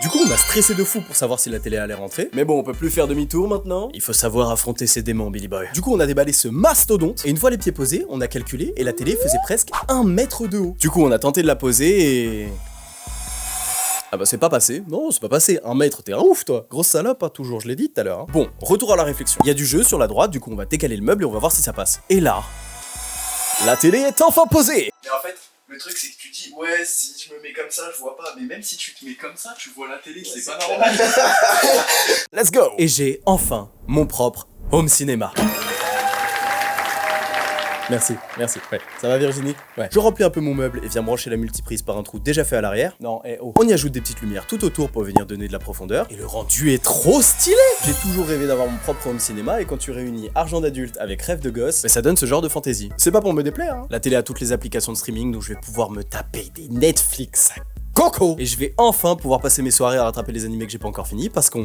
Du coup, on a stressé de fou pour savoir si la télé allait rentrer. Mais bon, on peut plus faire demi-tour maintenant. Il faut savoir affronter ses démons, Billy Boy. Du coup, on a déballé ce mastodonte. Et une fois les pieds posés, on a calculé et la télé faisait presque 1 mètre de haut. Du coup, on a tenté de la poser et... Ah bah c'est pas passé, non c'est pas passé, 1 mètre, t'es un ouf toi. Grosse salope, hein, toujours, je l'ai dit tout à l'heure. Hein. Bon, retour à la réflexion. Il y a du jeu sur la droite, du coup on va décaler le meuble et on va voir si ça passe. Et là, la télé est enfin posée. Mais en fait, le truc c'est que tu dis, ouais, si je me mets comme ça, je vois pas. Mais même si tu te mets comme ça, tu vois la télé, c'est pas normal. Let's go. Et j'ai enfin mon propre home cinéma. Merci, merci. Ouais, ça va Virginie? Ouais. Je remplis un peu mon meuble et viens brancher la multiprise par un trou déjà fait à l'arrière. Non, oh. On y ajoute des petites lumières tout autour pour venir donner de la profondeur. Et le rendu est trop stylé! J'ai toujours rêvé d'avoir mon propre home cinéma et quand tu réunis argent d'adulte avec rêve de gosse, bah ça donne ce genre de fantaisie. C'est pas pour me déplaire, hein. La télé a toutes les applications de streaming donc je vais pouvoir me taper des Netflix à coco! Et je vais enfin pouvoir passer mes soirées à rattraper les animés que j'ai pas encore fini parce qu'on